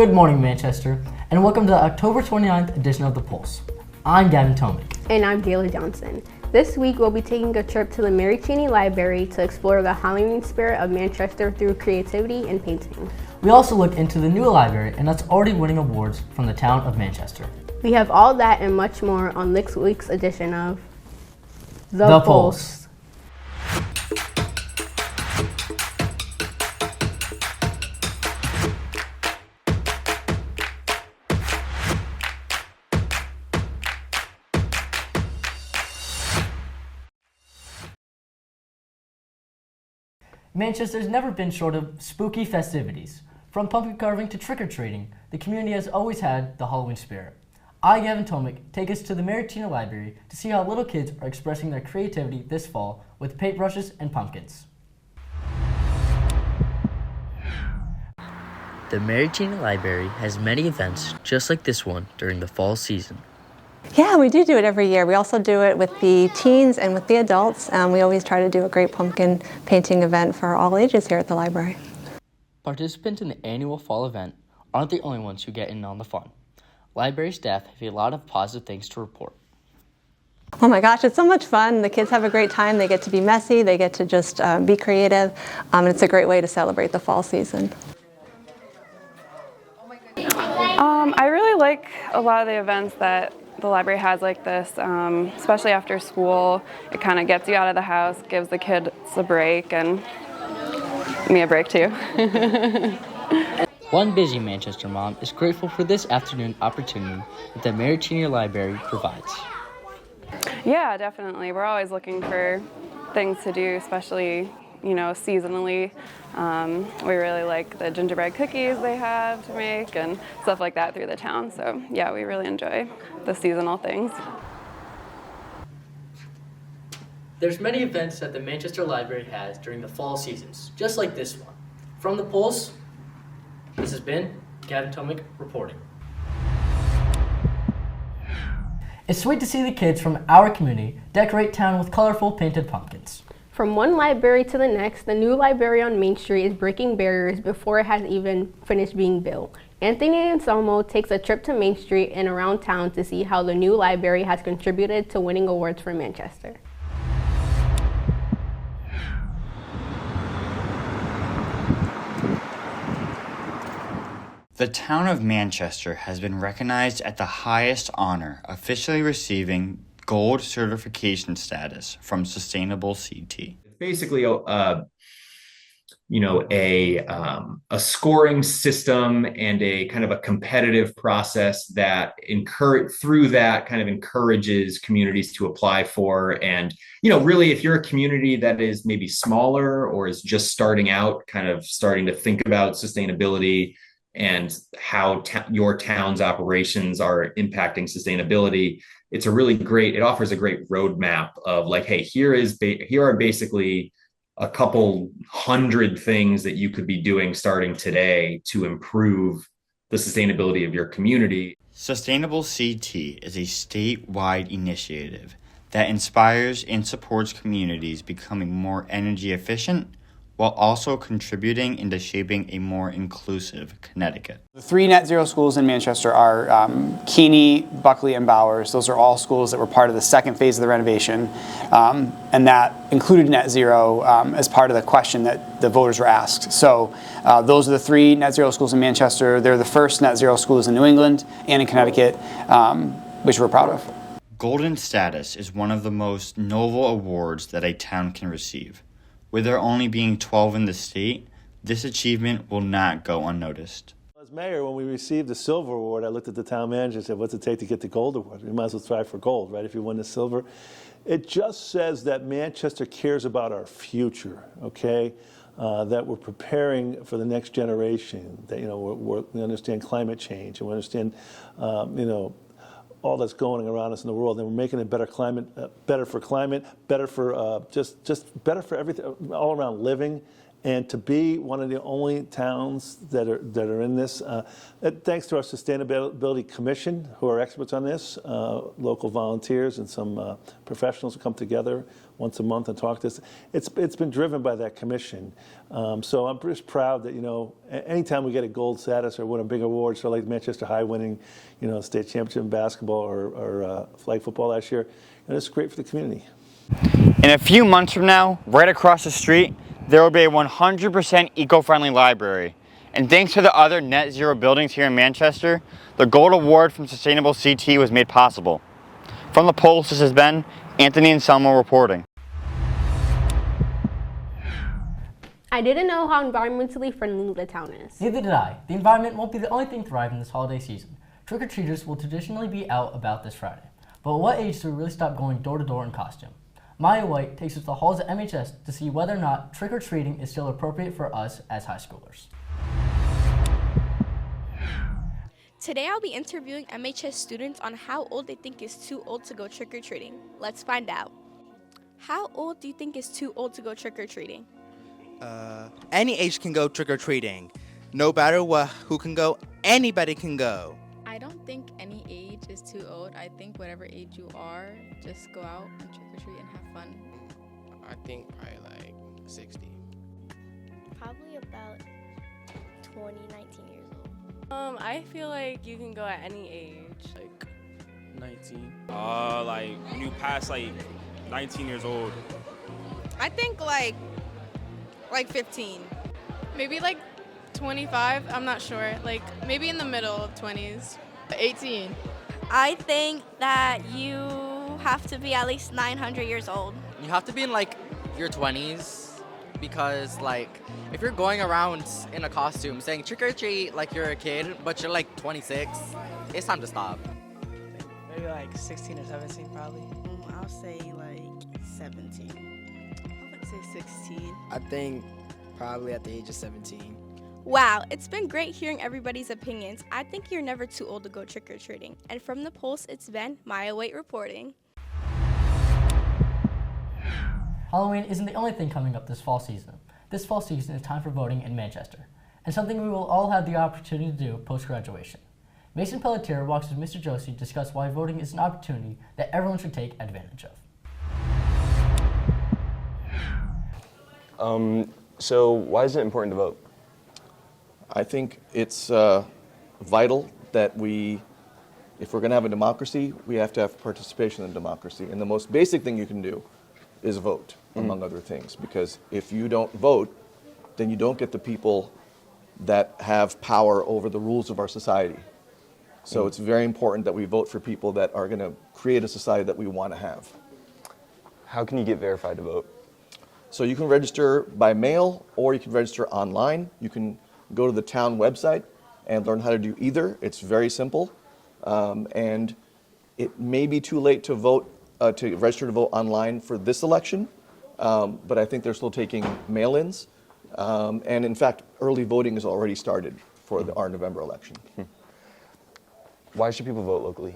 Good morning, Manchester, and welcome to the October 29th edition of The Pulse. I'm Gavin Tomick. And I'm Gayla Johnson. This week we'll be taking a trip to the Mary Cheney Library to explore the Halloween spirit of Manchester through creativity and painting. We also look into the new library and that's already winning awards from the town of Manchester. We have all that and much more on this week's edition of The Pulse. Manchester's never been short of spooky festivities. From pumpkin carving to trick-or-treating, the community has always had the Halloween spirit. I, Gavin Tomick, take us to the Mary Cheney Library to see how little kids are expressing their creativity this fall with paintbrushes and pumpkins. The Mary Cheney Library has many events just like this one during the fall season. Yeah, we do it every year. We also do it with the teens and with the adults. We always try to do a great pumpkin painting event for all ages here at the library. Participants in the annual fall event aren't the only ones who get in on the fun. Library staff have a lot of positive things to report. Oh my gosh, it's so much fun. The kids have a great time. They get to be messy. They get to just be creative. And it's a great way to celebrate the fall season. I really like a lot of the events that the library has like this, especially after school. It kind of gets you out of the house, gives the kids a break, and me a break too. One busy Manchester mom is grateful for this afternoon opportunity that the Mary Cheney Library provides. Yeah, definitely. We're always looking for things to do, especially, seasonally. We really like the gingerbread cookies they have to make and stuff like that through the town. So yeah, we really enjoy the seasonal things. There's many events that the Manchester Library has during the fall seasons, just like this one. From The Pulse, this has been Gavin Tomick reporting. It's sweet to see the kids from our community decorate town with colorful painted pumpkins. From one library to the next, the new library on Main Street is breaking barriers before it has even finished being built. Anthony Anselmo takes a trip to Main Street and around town to see how the new library has contributed to winning awards for Manchester. The town of Manchester has been recognized at the highest honor, officially receiving gold certification status from Sustainable CT. Basically, a scoring system and a kind of a competitive process that encourages communities to apply for. And, really, if you're a community that is maybe smaller or is just starting out, kind of starting to think about sustainability and how your town's operations are impacting sustainability, it offers a great roadmap of like, hey, here are basically a couple hundred things that you could be doing starting today to improve the sustainability of your community. Sustainable CT is a statewide initiative that inspires and supports communities becoming more energy efficient while also contributing into shaping a more inclusive Connecticut. The three net zero schools in Manchester are Keeney, Buckley, and Bowers. Those are all schools that were part of the second phase of the renovation, and that included net zero as part of the question that the voters were asked. So those are the three net zero schools in Manchester. They're the first net zero schools in New England and in Connecticut, which we're proud of. Golden status is one of the most noble awards that a town can receive. With there only being 12 in the state, this achievement will not go unnoticed. As mayor, when we received the silver award, I looked at the town manager and said, what's it take to get the gold award? We might as well try for gold, right, if you win the silver. It just says that Manchester cares about our future, okay? That we're preparing for the next generation, that, we understand climate change, and we understand, all that's going around us in the world, and we're making a better climate, better for climate, better for just better for everything, all around living, And to be one of the only towns that are in this, thanks to our Sustainability Commission, who are experts on this, local volunteers and some professionals who come together once a month and talk to us. It's been driven by that commission. So I'm just proud that, anytime we get a gold status or win a big award, so like Manchester High winning, state championship in basketball or flag football last year, it's great for the community. In a few months from now, right across the street, there will be a 100% eco-friendly library. And thanks to the other net zero buildings here in Manchester, the Gold Award from Sustainable CT was made possible. From the Pulse, this has been Anthony Anselmo reporting. I didn't know how environmentally friendly the town is. Neither did I. The environment won't be the only thing thriving this holiday season. Trick-or-treaters will traditionally be out about this Friday. But at what age do we really stop going door to door in costume? Maya White takes us to the halls at MHS to see whether or not trick-or-treating is still appropriate for us as high schoolers. Today I'll be interviewing MHS students on how old they think is too old to go trick-or-treating. Let's find out. How old do you think is too old to go trick-or-treating? Any age can go trick-or-treating. No matter who can go, anybody can go. I don't think any age is too old. I think whatever age you are, just go out and trick-or-treat and have fun. I think probably like 60. Probably about 20, 19 years old. I feel like you can go at any age. Like 19. Like when you pass like 19 years old. I think like 15. Maybe like 25, I'm not sure. Like maybe in the middle of 20s. 18. I think that you have to be at least 900 years old. You have to be in like your 20s because like if you're going around in a costume saying trick or treat like you're a kid but you're like 26, it's time to stop. Maybe like 16 or 17 probably. I'll say like 17. I would say 16. I think probably at the age of 17. Wow, it's been great hearing everybody's opinions. I think you're never too old to go trick-or-treating. And from the Pulse, it's been Maya White reporting. Halloween isn't the only thing coming up this fall season. This fall season is time for voting in Manchester, and something we will all have the opportunity to do post-graduation. Mason Pelletier walks with Mr. Josie to discuss why voting is an opportunity that everyone should take advantage of. So why is it important to vote? I think it's vital that if we're going to have a democracy, we have to have participation in democracy. And the most basic thing you can do is vote, among other things. Because if you don't vote, then you don't get the people that have power over the rules of our society. So it's very important that we vote for people that are going to create a society that we want to have. How can you get verified to vote? So you can register by mail or you can register online. You can go to the town website and learn how to do either. It's very simple. And it may be too late to vote, to register to vote online for this election, but I think they're still taking mail-ins. And in fact, early voting has already started for our November election. Why should people vote locally?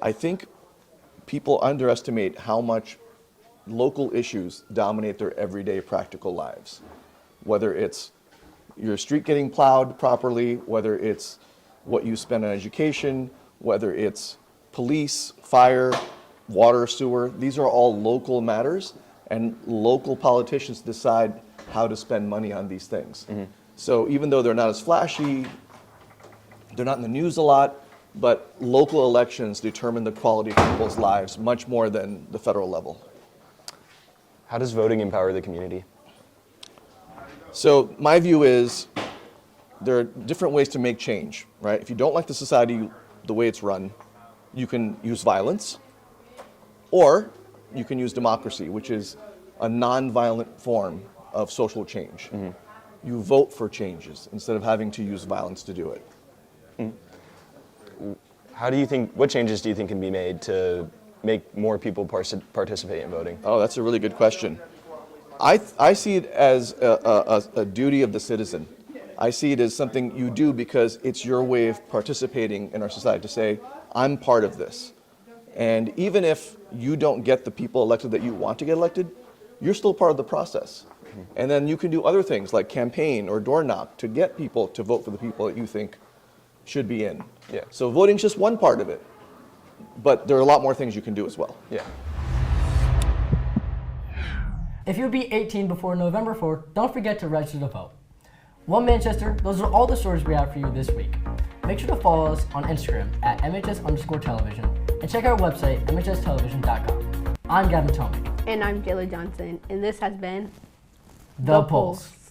I think people underestimate how much local issues dominate their everyday practical lives. Whether it's your street getting plowed properly, whether it's what you spend on education, whether it's police, fire, water, sewer, these are all local matters, and local politicians decide how to spend money on these things. So even though they're not as flashy, they're not in the news a lot, but local elections determine the quality of people's lives much more than the federal level. How does voting empower the community? So my view is there are different ways to make change, right? If you don't like the society the way it's run, you can use violence, or you can use democracy, which is a non-violent form of social change. You vote for changes instead of having to use violence to do it. What changes do you think can be made to make more people participate in voting? Oh, that's a really good question. I see it as a duty of the citizen. I see it as something you do because it's your way of participating in our society, to say, I'm part of this. And even if you don't get the people elected that you want to get elected, you're still part of the process. And then you can do other things like campaign or door knock to get people to vote for the people that you think should be in. Yeah. So voting's just one part of it, but there are a lot more things you can do as well. Yeah. If you'll be 18 before November 4th, don't forget to register to vote. Well, Manchester, those are all the stories we have for you this week. Make sure to follow us on Instagram at MHS_television and check our website, MHStelevision.com. I'm Gavin Tomic. And I'm Jayla Johnson, and this has been The Pulse.